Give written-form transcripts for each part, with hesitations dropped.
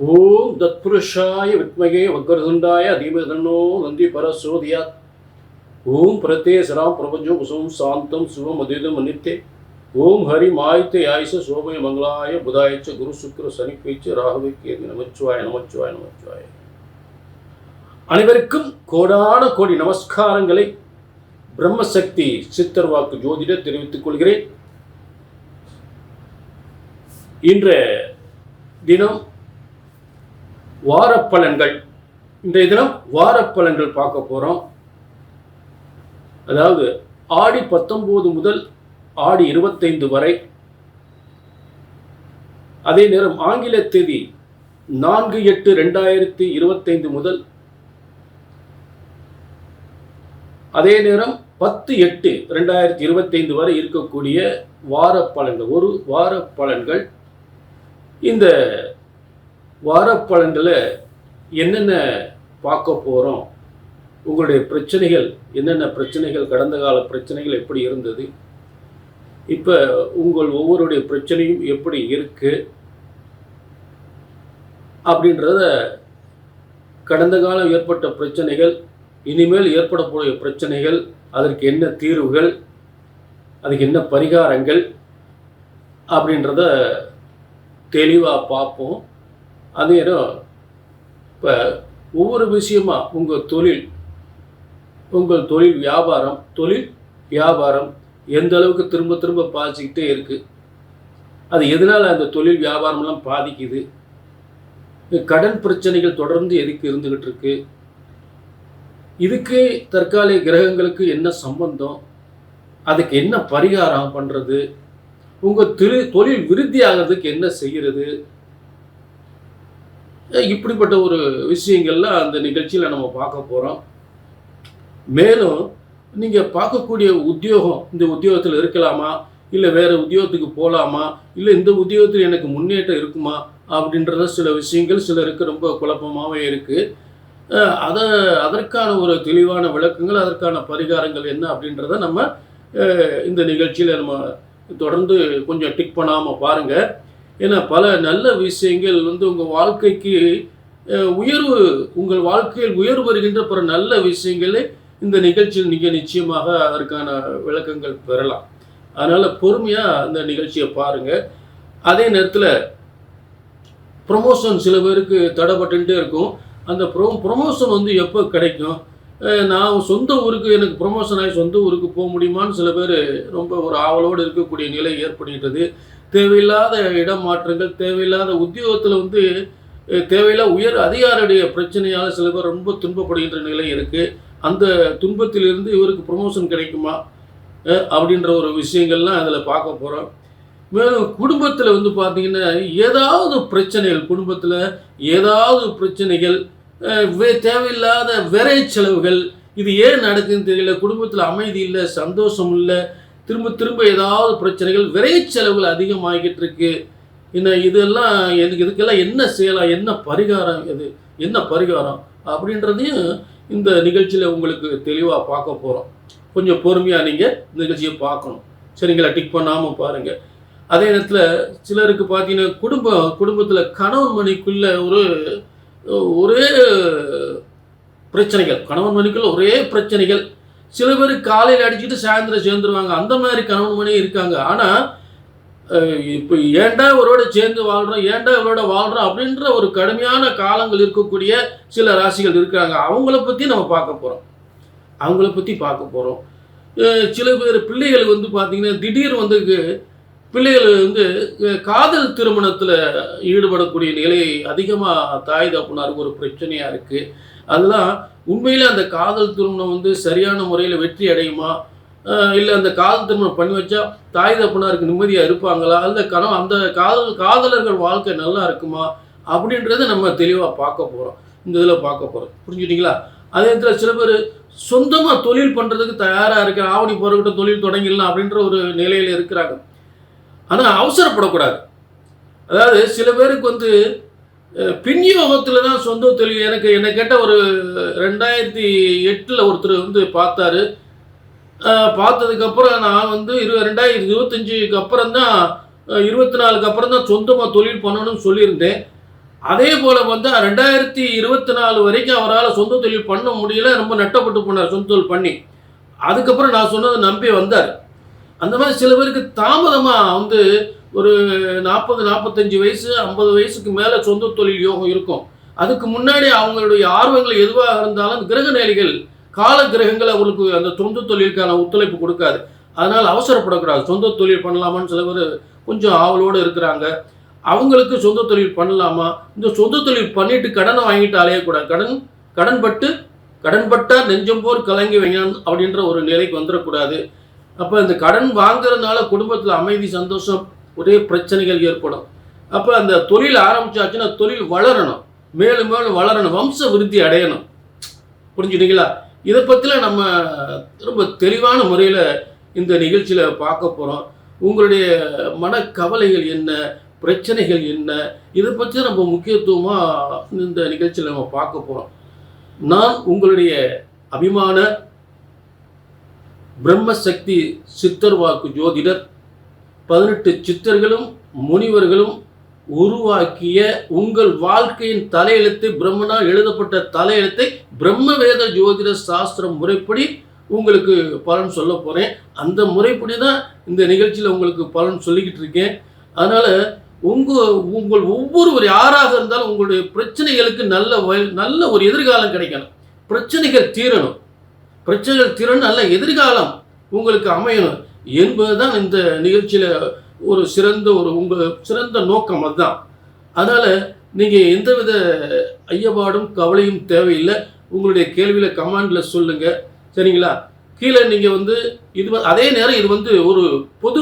ஓம் தத்புருஷாய வித்மகே வக்ரதுண்டாய தீமஹி தன்னோ நந்தி பரசோதியாத். ஓம் பிரத்யேசராம் பிரபஞ்சம் குசும் சாந்தம் சிவம் அதீதம் அநித்தே. ஓம் ஹரி மாயித்தே ஆயுஷ சோபய மங்களாய புதாயச்ச குரு சுக்கிர சனிப்பேச்சு ராகவே கேது நமச்சிவாய நமச்சிவாய நமச்சிவாய. அனைவருக்கும் கோடான கோடி நமஸ்காரங்களை பிரம்மசக்தி சித்தர் வாக்கு ஜோதிடர் தெரிவித்துக் கொள்கிறேன். இன்றைய தினம் வாரப்பலன்கள். இன்றைய தினம் வாரப்பலன்கள் பார்க்க போகிறோம். அதாவது ஆடி 19 முதல் ஆடி 25 வரை. அதே நேரம் ஆங்கில தேதி 4/8/2025 முதல் அதே நேரம் 10/8/2025 வரை இருக்கக்கூடிய வாரப்பலன்கள். ஒரு வாரப்பலன்கள். இந்த வாரப்பலன்களை என்னென்ன பார்க்க போகிறோம், உங்களுடைய பிரச்சனைகள் என்னென்ன பிரச்சனைகள், கடந்த கால பிரச்சனைகள் எப்படி இருந்தது, இப்போ உங்கள் ஒவ்வொருடைய பிரச்சனையும் எப்படி இருக்கு அப்படின்றத, கடந்த காலம் ஏற்பட்ட பிரச்சனைகள், இனிமேல் ஏற்படக்கூடிய பிரச்சனைகள், அதற்கு என்ன தீர்வுகள், அதுக்கு என்ன பரிகாரங்கள் அப்படின்றத தெளிவாக பார்ப்போம். அதே நேரம் இப்போ ஒவ்வொரு விஷயமா உங்கள் தொழில் வியாபாரம் எந்த அளவுக்கு திரும்ப திரும்ப பாதிச்சுக்கிட்டே இருக்குது, அது எதனால் அந்த தொழில் வியாபாரம்லாம் பாதிக்குது, கடன் பிரச்சனைகள் தொடர்ந்து எதுக்கு இருந்துக்கிட்டு இருக்கு, இதுக்கு தற்காலிக கிரகங்களுக்கு என்ன சம்பந்தம், அதுக்கு என்ன பரிகாரம் பண்ணுறது, உங்கள் தொழில் விருத்தி ஆகிறதுக்கு என்ன செய்கிறது, இப்படிப்பட்ட ஒரு விஷயங்கள்லாம் அந்த நிகழ்ச்சியில் நம்ம பார்க்க போகிறோம். மேலும் நீங்கள் பார்க்கக்கூடிய உத்தியோகம், இந்த உத்தியோகத்தில் இருக்கலாமா, இல்லை வேறு உத்தியோகத்துக்கு போகலாமா, இல்லை இந்த உத்தியோகத்தில் எனக்கு முன்னேற்றம் இருக்குமா அப்படின்றத சில விஷயங்கள் சிலருக்கு ரொம்ப குழப்பமாகவே இருக்குது. அதற்கான ஒரு தெளிவான விளக்கங்கள், அதற்கான பரிகாரங்கள் என்ன அப்படின்றத நம்ம இந்த நிகழ்ச்சியில் நம்ம தொடர்ந்து கொஞ்சம் டிக் பண்ணாமல் பாருங்கள். ஏன்னா பல நல்ல விஷயங்கள் உங்கள் வாழ்க்கைக்கு உங்கள் வாழ்க்கையில் உயர்வு வருகின்ற பிற நல்ல விஷயங்களை இந்த நிகழ்ச்சியில் நீங்கள் நிச்சயமாக அதற்கான விளக்கங்கள் பெறலாம். அதனால் பொறுமையாக இந்த நிகழ்ச்சியை பாருங்கள். அதே நேரத்தில் ப்ரொமோஷன் சில பேருக்கு தடைப்பட்டுகிட்டே இருக்கும். அந்த ப்ரொமோஷன் எப்போ கிடைக்கும், நான் சொந்த ஊருக்கு எனக்கு ப்ரொமோஷன் ஆகி சொந்த ஊருக்கு போக முடியுமான்னு சில பேர் ரொம்ப ஒரு ஆவலோடு இருக்கக்கூடிய நிலை ஏற்படுகின்றது. தேவையில்லாத இடம் மாற்றங்கள், தேவையில்லாத உத்தியோகத்தில் தேவையில்லா உயர் அதிகாரியுடைய பிரச்சனையால் சில பேர் ரொம்ப துன்பப்படுகின்ற நிலை இருக்குது. அந்த துன்பத்திலிருந்து இவருக்கு ப்ரொமோஷன் கிடைக்குமா அப்படின்ற ஒரு விஷயங்கள்லாம் அதில் பார்க்க போகிறோம். மேலும் குடும்பத்தில் பார்த்தீங்கன்னா ஏதாவது பிரச்சனைகள், குடும்பத்தில் ஏதாவது பிரச்சனைகள், தேவையில்லாத விரை செலவுகள், இது ஏன் நடக்குதுன்னு தெரியல, குடும்பத்தில் அமைதி இல்லை, சந்தோஷம் இல்லை, திரும்ப திரும்ப ஏதாவது பிரச்சனைகள், விரை செலவுகள் அதிகமாகிட்டு இருக்கு. இதெல்லாம் இதுக்கெல்லாம் என்ன செய்யலாம், என்ன பரிகாரம் அப்படின்றதையும் இந்த நிகழ்ச்சியில் உங்களுக்கு தெளிவாக பார்க்க போகிறோம். கொஞ்சம் பொறுமையாக நீங்கள் இந்த நிகழ்ச்சியை பார்க்கணும், சரிங்களா? டிக் பண்ணாமல் பாருங்கள். அதே நேரத்தில் சிலருக்கு பார்த்தீங்கன்னா குடும்பத்தில் கணவன் மனைக்குள்ள ஒரே பிரச்சனைகள், கணவன் மனைக்குள்ள ஒரே பிரச்சனைகள். சில பேர் காலையில் அடிச்சுட்டு சாயந்தரம் சேர்ந்துருவாங்க. அந்த மாதிரி கணவன் மணி இருக்காங்க. ஆனால் இப்போ ஏன்டா இவரோட சேர்ந்து வாழ்கிறோம், ஏன்டா இவரோட வாழ்கிறோம் அப்படின்ற ஒரு கடுமையான காலங்கள் இருக்கக்கூடிய சில ராசிகள் இருக்காங்க. அவங்கள பற்றி நம்ம பார்க்க போகிறோம். சில பேர் பிள்ளைகள் பார்த்தீங்கன்னா திடீர் பிள்ளைகள் காதல் திருமணத்தில் ஈடுபடக்கூடிய நிலை அதிகமாக தாய் தகப்பனாருக்கு ஒரு பிரச்சனையாக இருக்குது. அதெல்லாம் உண்மையில் அந்த காதல் திருமணம் சரியான முறையில் வெற்றி அடையுமா, இல்லை அந்த காதல் திருமணம் பண்ணி வச்சா தாய் தகப்பனாருக்கு நிம்மதியாக இருப்பாங்களா, அந்த அந்த காதலர்கள் வாழ்க்கை நல்லா இருக்குமா அப்படின்றத நம்ம தெளிவாக பார்க்க போகிறோம். இந்த இதில் பார்க்க போகிறோம், புரிஞ்சுட்டிங்களா? அதே நேரத்தில் சில பேர் சொந்தமாக தொழில் பண்ணுறதுக்கு தயாராக இருக்கிற, ஆவணி போகிறக்கிட்ட தொழில் தொடங்கிடலாம் அப்படின்ற ஒரு நிலையில் இருக்கிறாங்க. ஆனால் அவசரப்படக்கூடாது. அதாவது சில பேருக்கு பின்யோகத்தில் தான் சொந்த தொழில். என்னை கேட்ட ஒரு 2008 ஒருத்தர் பார்த்தாரு. பார்த்ததுக்கப்புறம் நான் 2025க்கு அப்புறம் தான் 24க்கு அப்புறம் தான் சொந்தமாக தொழில் பண்ணணும்னு சொல்லியிருந்தேன். அதே போல் வந்து 2024 வரைக்கும் அவரால் சொந்த தொழில் பண்ண முடியல, ரொம்ப நட்டப்பட்டு போனார் சொந்த தொழில் பண்ணி. அதுக்கப்புறம் நான் சொன்னதை நம்பி வந்தார். அந்த மாதிரி சில பேருக்கு தாமதமாக வந்து ஒரு 40, 45 வயசு, 50 வயசுக்கு மேலே சொந்த தொழில் யோகம் இருக்கும். அதுக்கு முன்னாடி அவங்களுடைய ஆர்வங்கள் எதுவாக இருந்தாலும் கிரக நிலைகள், கால கிரகங்கள் அவங்களுக்கு அந்த சொந்த தொழிலுக்கான ஒத்துழைப்பு கொடுக்காது. அதனால் அவசரப்படக்கூடாது. சொந்த தொழில் பண்ணலாமான்னு சில பேர் கொஞ்சம் ஆவலோடு இருக்கிறாங்க. அவங்களுக்கு சொந்த தொழில் பண்ணலாமா, இந்த சொந்த தொழில் பண்ணிட்டு கடனை வாங்கிட்டு அலையக்கூடாது. கடன்பட்டால் நெஞ்சம் போர் கலங்கி வைங்க அப்படின்ற ஒரு நிலைக்கு வந்துடக்கூடாது. அப்போ இந்த கடன் வாங்குறதுனால குடும்பத்தில் அமைதி, சந்தோஷம், ஒரே பிரச்சனைகள் ஏற்படும். அப்போ அந்த தொழில் ஆரம்பிச்சாச்சுன்னா தொழில் வளரணும், மேலும் மேலும் வளரணும், வம்ச விருத்தி அடையணும். புரிஞ்சுட்டீங்களா? இதை பற்றிலாம் நம்ம ரொம்ப தெளிவான முறையில் இந்த நிகழ்ச்சியில் பார்க்க போகிறோம். உங்களுடைய மனக்கவலைகள் என்ன, பிரச்சனைகள் என்ன, இதை பற்றி நம்ம முக்கியத்துவமாக இந்த நிகழ்ச்சியில் நம்ம பார்க்க போகிறோம். நான் உங்களுடைய அபிமான பிரம்மசக்தி சித்தர் வாக்கு ஜோதிடர். 18 சித்தர்களும் முனிவர்களும் உருவாக்கிய உங்கள் வாழ்க்கையின் தலையெழுத்தை, பிரம்மனால் எழுதப்பட்ட தலையெழுத்தை பிரம்மவேத ஜோதிட சாஸ்திரம் முறைப்படி உங்களுக்கு பலன் சொல்ல போகிறேன். அந்த முறைப்படி தான் இந்த நிகழ்ச்சியில் உங்களுக்கு பலன் சொல்லிக்கிட்டு இருக்கேன். அதனால் உங்கள் ஒவ்வொருவர் யாராக இருந்தாலும் உங்களுடைய பிரச்சனைகளுக்கு நல்ல ஒரு எதிர்காலம் கிடைக்கணும். பிரச்சனைகள் தீரணும், நல்ல எதிர்காலம் உங்களுக்கு அமையணும் என்பதுதான் இந்த நிகழ்ச்சியில் ஒரு சிறந்த நோக்கம். அதுதான். அதனால் நீங்கள் எந்தவித ஐயப்பாடும் கவலையும் தேவையில்லை. உங்களுடைய கேள்வியில் கமெண்டில் சொல்லுங்கள், சரிங்களா? கீழே நீங்கள் வந்து அதே நேரம் இது வந்து ஒரு பொது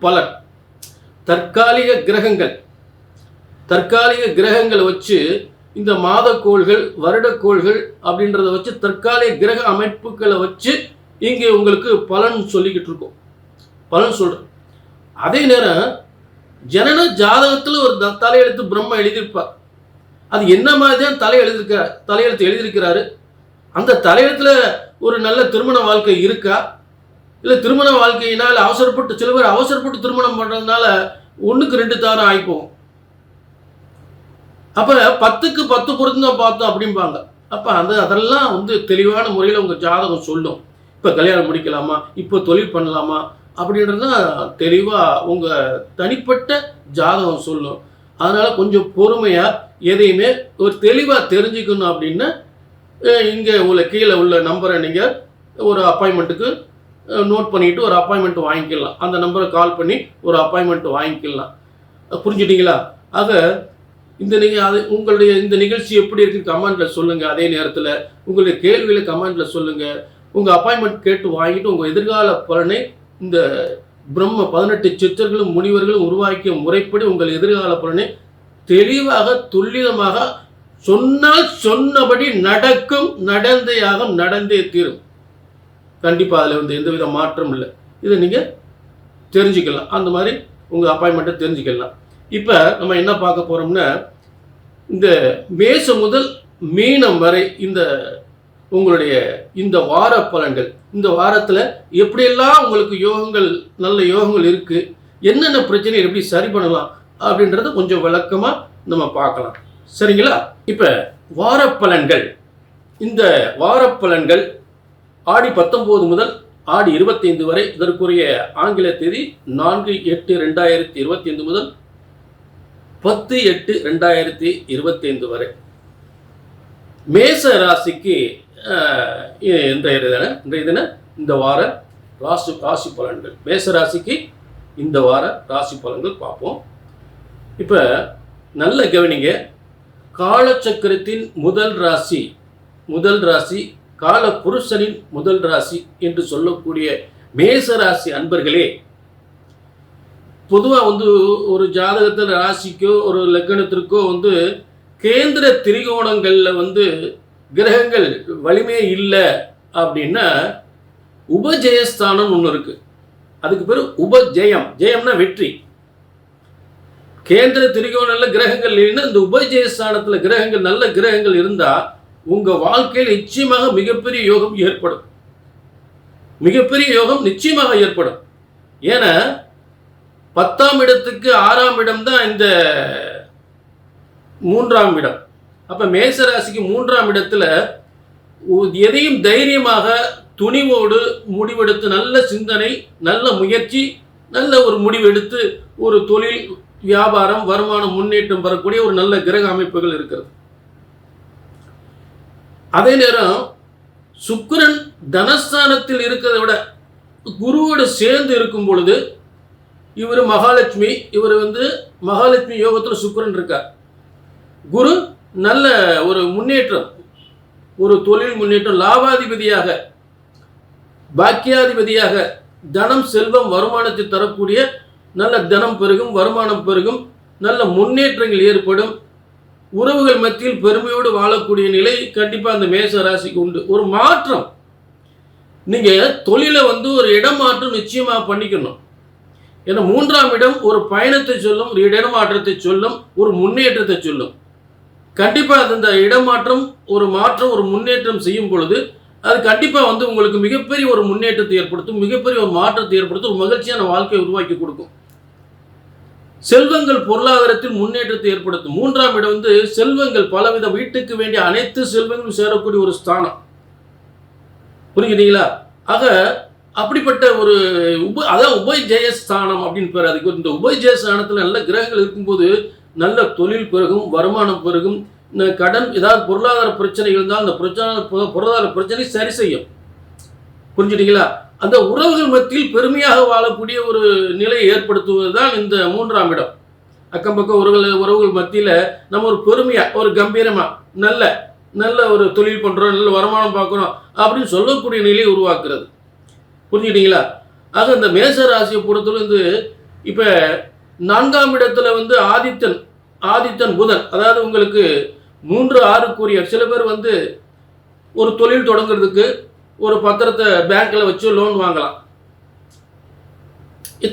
பலன். தற்காலிக கிரகங்களை வச்சு, இந்த மாதக்கோள்கள், வருடக்கோள்கள் அப்படின்றத வச்சு, தற்காலிக கிரக அமைப்புகளை வச்சு இங்கே உங்களுக்கு பலன் சொல்லிக்கிட்டு இருக்கோம், பலன் சொல்கிறேன். அதே நேரம் ஜனன ஜாதகத்தில் ஒரு தலையெழுத்து பிரம்ம எழுதியிருப்பார். அது என்ன மாதிரி தான் தலையெழுத்து எழுதியிருக்கிறாரு. அந்த தலையெழுத்தில் ஒரு நல்ல திருமண வாழ்க்கை இருக்கா, இல்லை திருமண வாழ்க்கையினால் சில பேர் அவசரப்பட்டு திருமணம் பண்ணுறதுனால 1க்கு 2 தாரம் ஆகிப்போம். அப்போ 10க்கு 10 பொருத்தம் பார்த்தோம் அப்படிம்பாங்க. அப்போ அதெல்லாம் வந்து தெளிவான முறையில் உங்கள் ஜாதகம் சொல்லும். இப்போ கல்யாணம் முடிக்கலாமா, இப்போ தொழில் பண்ணலாமா அப்படின்றதான் தெளிவாக உங்கள் தனிப்பட்ட ஜாதகம் சொல்லும். அதனால் கொஞ்சம் பொறுமையாக எதையுமே ஒரு தெளிவாக தெரிஞ்சுக்கணும் அப்படின்னா இங்கே கீழே உள்ள நம்பரை நீங்கள் ஒரு அப்பாயின்மெண்ட்டுக்கு நோட் பண்ணிவிட்டு ஒரு அப்பாயின்மெண்ட் வாங்கிக்கலாம். அந்த நம்பரை கால் பண்ணி ஒரு அப்பாயின்மெண்ட் வாங்கிக்கலாம். புரிஞ்சுட்டிங்களா? ஆக உங்களுடைய இந்த நிகழ்ச்சி எப்படி இருக்குன்னு கமெண்ட்டில் சொல்லுங்கள். அதே நேரத்தில் உங்களுடைய கேள்வியில் கமெண்ட்டில் சொல்லுங்கள். உங்கள் அப்பாயின்மெண்ட் கேட்டு வாங்கிட்டு உங்கள் எதிர்கால பலனை இந்த 18 சித்தர்களும் முனிவர்களும் உருவாக்கிய முறைப்படி உங்கள் எதிர்கால பலனை தெளிவாக துல்லியமாக சொன்னால் சொன்னபடி நடக்கும், நடந்தே தீரும். கண்டிப்பாக அதில் வந்து எந்தவித மாற்றம் இல்லை. இதை நீங்கள் தெரிஞ்சுக்கலாம், அந்த மாதிரி உங்கள் அப்பாயின்மெண்ட்டை தெரிஞ்சுக்கலாம். இப்போ நம்ம என்ன பார்க்க போகிறோம்னா, இந்த மேஷம் முதல் மீனம் வரை உங்களுடைய இந்த வார பலன்கள், இந்த வாரத்தில் எப்படியெல்லாம் உங்களுக்கு நல்ல யோகங்கள் இருக்குது, என்னென்ன பிரச்சனை எப்படி சரி பண்ணலாம் அப்படின்றத கொஞ்சம் விளக்கமாக நம்ம பார்க்கலாம், சரிங்களா? இப்போ வாரப்பலன்கள். இந்த வாரப்பலன்கள் ஆடி 19 முதல் ஆடி 25 வரை. இதற்குரிய ஆங்கில தேதி 4/8/2025 முதல் 10/8/2025 வரை. மேச ராசிக்கு இன்றைய தினம் இந்த வார ராசி பலன்கள். மேச ராசிக்கு இந்த வார ராசி பலன்கள் பார்ப்போம். இப்போ நல்ல கவனிங்க. காலச்சக்கரத்தின் முதல் ராசி கால புருஷனின் முதல் ராசி என்று சொல்லக்கூடிய மேச ராசி அன்பர்களே, பொதுவாக வந்து ஒரு ஜாதகத்தில் ராசிக்கோ ஒரு லக்னத்திற்கோ வந்து கேந்திர திரிகோணங்களில் வந்து கிரகங்கள் வலிமையே இல்லை அப்படின்னா உபஜயஸ்தானம் ஒன்று இருக்குது. அதுக்கு பேர் உபஜயம். ஜெயம்னா வெற்றி. கேந்திர திரிகோணத்தில் கிரகங்கள் இல்லைன்னா இந்த உபஜயஸ்தானத்தில் கிரகங்கள், நல்ல கிரகங்கள் இருந்தால் உங்கள் வாழ்க்கையில் நிச்சயமாக மிகப்பெரிய யோகம் ஏற்படும். நிச்சயமாக ஏற்படும். ஏன்னா 10ஆம் இடத்துக்கு 6ஆம் இடம் தான் இந்த மூன்றாம் இடம். அப்போ மேசராசிக்கு மூன்றாம் இடத்துல எதையும் தைரியமாக துணிவோடு முடிவெடுத்து நல்ல சிந்தனை, நல்ல முயற்சி, நல்ல ஒரு முடிவெடுத்து ஒரு தொழில், வியாபாரம், வருமானம், முன்னேற்றம் பெறக்கூடிய ஒரு நல்ல கிரக அமைப்புகள் இருக்கிறது. அதே நேரம் சுக்கிரன் தனஸ்தானத்தில் இருக்கிறத விட குருவோடு சேர்ந்து இருக்கும் பொழுது இவர் மகாலட்சுமி, இவர் மகாலட்சுமி யோகத்தில் சுக்கிரன் இருக்கார். குரு நல்ல ஒரு முன்னேற்றம், ஒரு தொழில் முன்னேற்றம், லாபாதிபதியாக, பாக்கியாதிபதியாக, தனம், செல்வம், வருமானத்தை தரக்கூடிய நல்ல தனம் பெருகும், வருமானம் பெருகும், நல்ல முன்னேற்றங்கள் ஏற்படும், உறவுகள் மத்தியில் பெருமையோடு வாழக்கூடிய நிலை கண்டிப்பாக அந்த மேச ராசிக்கு உண்டு. ஒரு மாற்றம், நீங்கள் தொழிலை ஒரு இடமாற்றம் நிச்சயமாக பண்ணிக்கணும். ஏன்னா மூன்றாம் இடம் ஒரு பயணத்தை சொல்லும், ஒரு இடமாற்றத்தை சொல்லும், ஒரு முன்னேற்றத்தை சொல்லும். கண்டிப்பாக அந்த இடமாற்றம், ஒரு மாற்றம், ஒரு முன்னேற்றம் செய்யும் பொழுது அது கண்டிப்பாக உங்களுக்கு மிகப்பெரிய ஒரு முன்னேற்றத்தை ஏற்படுத்தும், மிகப்பெரிய ஒரு மாற்றத்தை ஏற்படுத்தும், ஒரு மகிழ்ச்சியான வாழ்க்கையை உருவாக்கி கொடுக்கும். செல்வங்கள் பொருளாதாரத்தில் முன்னேற்றத்தை ஏற்படுத்தும். மூன்றாம் இடம் செல்வங்கள், பலவித வீட்டுக்கு வேண்டிய அனைத்து செல்வங்களும் சேரக்கூடிய ஒரு ஸ்தானம். புரிஞ்சுட்டீங்களா? ஆக அப்படிப்பட்ட ஒரு அதான் உபஜய ஸ்தானம் அப்படின்னு பேர். அதுக்கு இந்த உபஜய ஸ்தானத்தில் நல்ல கிரகங்கள் இருக்கும்போது நல்ல தொழில் பெருகும், வருமானம் பெருகும், கடன், ஏதாவது பொருளாதார பிரச்சனைகள் இருந்தால் அந்த பொருளாதார பிரச்சனை சரி செய்யும். புரிஞ்சுட்டீங்களா? அந்த உறவுகள் மத்தியில் பெருமையாக வாழக்கூடிய ஒரு நிலையை ஏற்படுத்துவது தான் இந்த மூன்றாம் இடம். அக்கம் பக்கம் உறவுகள் மத்தியில் நம்ம ஒரு பெருமையாக, ஒரு கம்பீரமாக, நல்ல ஒரு தொழில் பண்ணுறோம், நல்ல வருமானம் பார்க்குறோம் அப்படின்னு சொல்லக்கூடிய நிலையை உருவாக்குறது. புரிஞ்சுக்கிட்டீங்களா? ஆக இந்த மேச ராசியை பொறுத்தவரை இப்போ நான்காம் இடத்துல ஆதித்தன் புதன், அதாவது உங்களுக்கு 3-6 சில பேர் ஒரு தொழில் தொடங்குறதுக்கு ஒரு பத்திரத்தை பேங்க்கில் வச்சு லோன் வாங்கலாம்.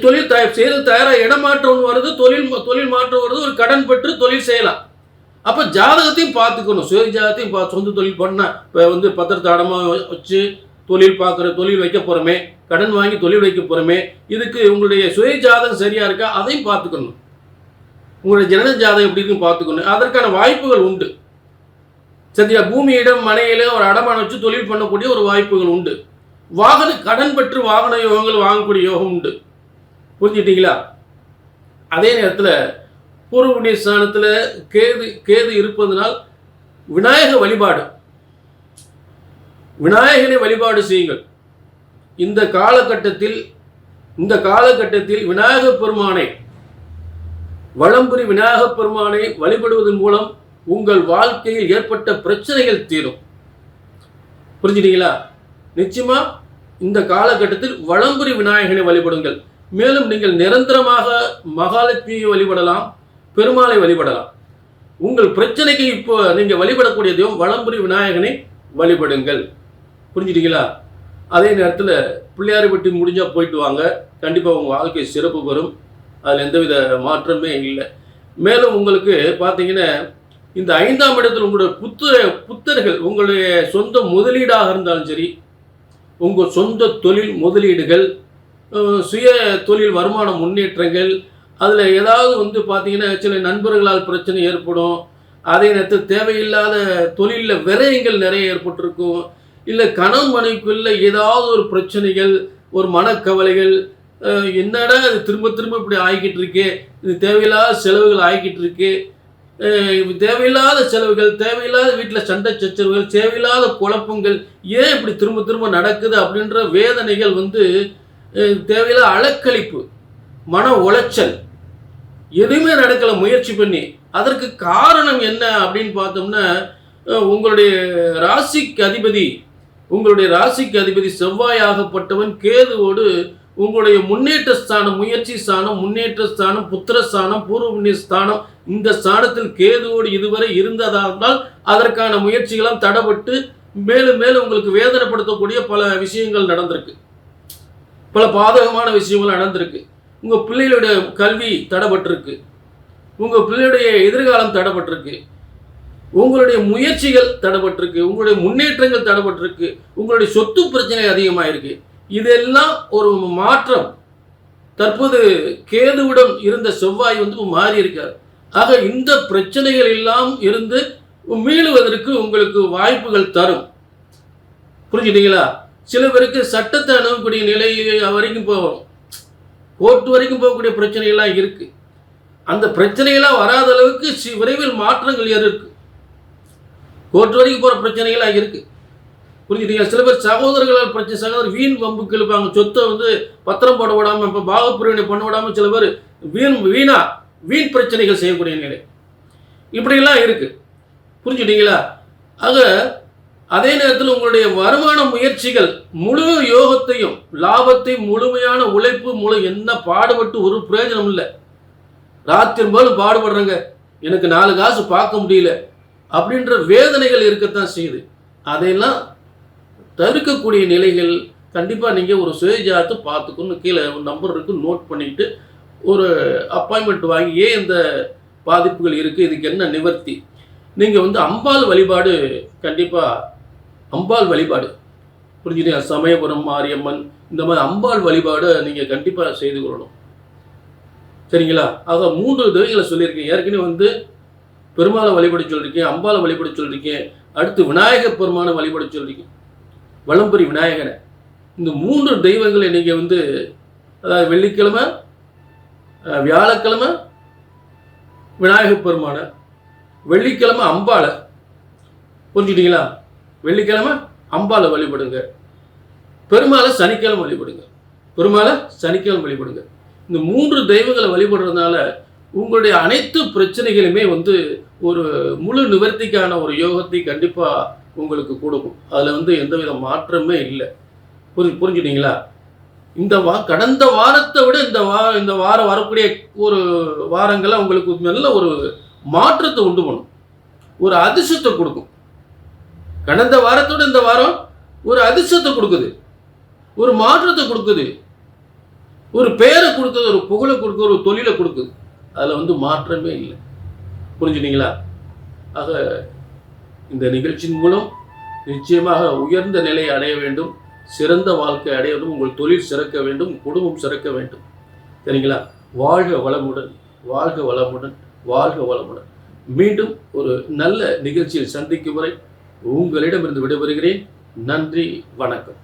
தொழில் செய்து தயாராக இடமாற்றம் வருது, தொழில் மாற்றம் வருது, ஒரு கடன் பெற்று தொழில் செய்யலாம். அப்போ ஜாதகத்தையும் பார்த்துக்கணும், சுய ஜாதகத்தையும் சொந்த தொழில் பண்ணால் இப்போ பத்திரத்தை அடமாக வச்சு தொழில் வைக்க போகிறோமே, கடன் வாங்கி தொழில் வைக்க போகிறோமே, இதுக்கு உங்களுடைய சுய ஜாதகம் சரியாக இருக்கா அதையும் பார்த்துக்கணும். உங்களுடைய ஜனன ஜாதகம் எப்படி இருக்குன்னு பார்த்துக்கணும். அதற்கான வாய்ப்புகள் உண்டு. சரியா? பூமியிடம், மனையில ஒரு அடமானம் வச்சு தொழில் பண்ணக்கூடிய ஒரு வாய்ப்புகள் உண்டு. கடன் பெற்று வாகன யோகங்கள் வாங்கக்கூடிய யோகம் உண்டு. புரிஞ்சுட்டீங்களா? அதே நேரத்தில் பூர்வ புண்ணிய ஸ்தானத்தில் கேது இருப்பதனால் விநாயகனை வழிபாடு செய்யுங்கள். இந்த காலகட்டத்தில் விநாயகப் பெருமானை, வளம்புரி விநாயகப் பெருமானை வழிபடுவதன் மூலம் உங்கள் வாழ்க்கையில் ஏற்பட்ட பிரச்சனைகள் தீரும். புரிஞ்சுட்டீங்களா? நிச்சயமா இந்த காலகட்டத்தில் வளம்புரி விநாயகனை வழிபடுங்கள். மேலும் நீங்கள் நிரந்தரமாக மகாலட்சுமியை வழிபடலாம், பெருமாளை வழிபடலாம். உங்கள் பிரச்சனைக்கு இப்போ நீங்கள் வழிபடக்கூடிய தெய்வம் வளம்புரி விநாயகனை வழிபடுங்கள். புரிஞ்சுட்டீங்களா? அதே நேரத்தில் பிள்ளையார்பட்டி முடிஞ்சால் போயிட்டு வாங்க. கண்டிப்பாக உங்கள் வாழ்க்கை சிறப்பு பெறும். அதில் எந்தவித மாற்றமே இல்லை. மேலும் உங்களுக்கு பார்த்தீங்கன்னா இந்த 5ஆம் இடத்தில் உங்களுடைய புத்தர்கள், உங்களுடைய சொந்த முதலீடாக இருந்தாலும் சரி, உங்கள் சொந்த தொழில் முதலீடுகள், சுய தொழில் வருமான முன்னேற்றங்கள், அதில் ஏதாவது பார்த்தீங்கன்னா சில நண்பர்களால் பிரச்சனை ஏற்படும். அதே நேரத்தில் தேவையில்லாத தொழிலில் விரயங்கள் நிறைய ஏற்பட்டிருக்கும். இல்லை கணவன் மனைவிக்குள்ள ஏதாவது ஒரு பிரச்சனைகள், ஒரு மனக்கவலைகள், என்னடா இது திரும்ப இப்படி ஆகிக்கிட்டு இருக்கு, இது தேவையில்லாத செலவுகள் ஆகிக்கிட்டு இருக்கு, தேவையில்லாத செலவுகள், தேவையில்லாத வீட்டில் சண்டை சச்சரவுகள், தேவையில்லாத குழப்பங்கள், ஏன் இப்படி திரும்ப நடக்குது அப்படின்ற வேதனைகள், தேவையில்லாத அலக்களிப்பு, மன உளைச்சல், எதுவுமே நடக்கலை முயற்சி பண்ணி. அதற்கு காரணம் என்ன அப்படின்னு பார்த்தோம்னா உங்களுடைய ராசிக்கு அதிபதி செவ்வாயாகப்பட்டவன் கேதுவோடு உங்களுடைய முன்னேற்ற ஸ்தானம், முயற்சி ஸ்தானம், முன்னேற்ற ஸ்தானம், புத்திர ஸ்தானம், பூர்வ புண்ணிய ஸ்தானம், இந்த ஸ்தானத்தில் கேதுவோடு இதுவரை இருந்ததால் அதற்கான முயற்சிகளாம் தடைபட்டு மேலும் உங்களுக்கு வேதனைப்படுத்தக்கூடிய பல விஷயங்கள் நடந்திருக்கு. பல பாதகமான விஷயங்கள் நடந்திருக்கு. உங்கள் பிள்ளைகளுடைய கல்வி தடைபட்டிருக்கு, உங்கள் பிள்ளையுடைய எதிர்காலம் தடைபட்டிருக்கு, உங்களுடைய முயற்சிகள் தடைபட்டிருக்கு, உங்களுடைய முன்னேற்றங்கள் தடைபட்டிருக்கு, உங்களுடைய சொத்து பிரச்சனை அதிகமாக இருக்கு. இதெல்லாம் ஒரு மாற்றம். தற்போது கேதுவிடம் இருந்த செவ்வாய் மாறி இருக்கார். ஆக இந்த பிரச்சனைகள் எல்லாம் இருந்து மீளுவதற்கு உங்களுக்கு வாய்ப்புகள் தரும். புரிஞ்சுட்டீங்களா? சில பேருக்கு சட்டத்தை அணுகக்கூடிய நிலை வரைக்கும் போகும், கோர்ட் வரைக்கும் போகக்கூடிய பிரச்சனைகள்லாம் இருக்கு. அந்த பிரச்சனைகள்லாம் வராத அளவுக்கு விரைவில் மாற்றங்கள் இருக்கு. கோர்ட் வரைக்கும் போகிற பிரச்சனைகள்லாம் இருக்கு. புரிஞ்சுட்டீங்களா? சில பேர் சகோதரர்களால் பிரச்சனை, சகோதரர் வீண் வம்புக்கு இழுப்பாங்க. சொத்தை வந்து பத்திரம் போட விடாமல், இப்போ பாகப்பிரிவினை பண்ண விடாமல் சில பேர் வீண் பிரச்சனைகள் செய்யக்கூடிய நிலை இப்படியெல்லாம் இருக்கு. புரிஞ்சுட்டீங்களா? ஆக அதே நேரத்தில் உங்களுடைய வருமான முயற்சிகள் முழு யோகத்தையும் லாபத்தையும் முழுமையான உழைப்பு என்ன பாடுபட்டு ஒரு பிரயோஜனம் இல்லை. ராத்திரி போலும் பாடுபடுறேங்க, எனக்கு 4 காசு பார்க்க முடியல அப்படின்ற வேதனைகள் இருக்கத்தான் செய்யுது. அதையெல்லாம் தவிர்க்கக்கூடிய நிலைகள் கண்டிப்பாக நீங்கள் ஒரு சுயஜாதத்தை பார்த்துக்கணும். கீழே ஒரு நம்பர் இருக்குது, நோட் பண்ணிட்டு ஒரு அப்பாயின்மெண்ட் வாங்கி ஏன் இந்த பாதிப்புகள் இருக்குது, இதுக்கு என்ன நிவர்த்தி. நீங்கள் வந்து அம்பாள் வழிபாடு, கண்டிப்பாக அம்பாள் வழிபாடு, புரிஞ்சுட்டீங்க, சமயபுரம் மாரியம்மன் இந்த மாதிரி அம்பாள் வழிபாடு நீங்கள் கண்டிப்பாக செய்து கொள்ளணும். சரிங்களா? ஆக 3 தெய்வங்களை சொல்லியிருக்கேன். ஏற்கனவே வந்து பெருமாளை வழிபட சொல்லியிருக்கேன், அம்பாளை வழிபட சொல்லியிருக்கேன், அடுத்து விநாயகர் பெருமானை வழிபட சொல்லியிருக்கேன், வலம்புரி விநாயகனை. இந்த 3 தெய்வங்களை நீங்கள் வந்து, அதாவது வெள்ளிக்கிழமை, வியாழக்கிழமை விநாயகர் பெருமானை, வெள்ளிக்கிழமை அம்பாளை, புரிஞ்சுட்டீங்களா? வெள்ளிக்கிழமை அம்பாளை வழிபடுங்க, பெருமாளை சனிக்கிழமை வழிபடுங்க, பெருமாளை சனிக்கிழமை வழிபடுங்க. இந்த 3 தெய்வங்களை வழிபடுறதுனால உங்களுடைய அனைத்து பிரச்சனைகளுமே வந்து ஒரு முழு நிவர்த்திக்கான ஒரு யோகத்தை கண்டிப்பாக உங்களுக்கு கொடுக்கும். அதில் வந்து எந்தவித மாற்றமே இல்லை. புரிஞ்சுட்டீங்களா? இந்த கடந்த வாரத்தை விட இந்த வாரம் வரக்கூடிய ஒரு வாரங்களை உங்களுக்கு நல்ல ஒரு மாற்றத்தை உண்டு பண்ணும், ஒரு அதிர்ஷ்டத்தை கொடுக்கும். கடந்த வாரத்தோட இந்த வாரம் ஒரு அதிர்ஷ்டத்தை கொடுக்குது, ஒரு மாற்றத்தை கொடுக்குது, ஒரு பெயரை கொடுக்குது, ஒரு புகழை கொடுக்குது, ஒரு தொழிலை கொடுக்குது. அதில் வந்து மாற்றமே இல்லை. புரிஞ்சுட்டீங்களா? ஆக இந்த நிகழ்ச்சியின் மூலம் நிச்சயமாக உயர்ந்த நிலையை அடைய வேண்டும், சிறந்த வாழ்க்கை அடைய வேண்டும், உங்கள் தொழில் சிறக்க வேண்டும், குடும்பம் சிறக்க வேண்டும். சரிங்களா? வாழ்க வளமுடன், வாழ்க வளமுடன், வாழ்க வளமுடன். மீண்டும் ஒரு நல்ல நிகழ்ச்சியில் சந்திக்கும் வரை உங்களிடமிருந்து விடைபெறுகிறேன். நன்றி, வணக்கம்.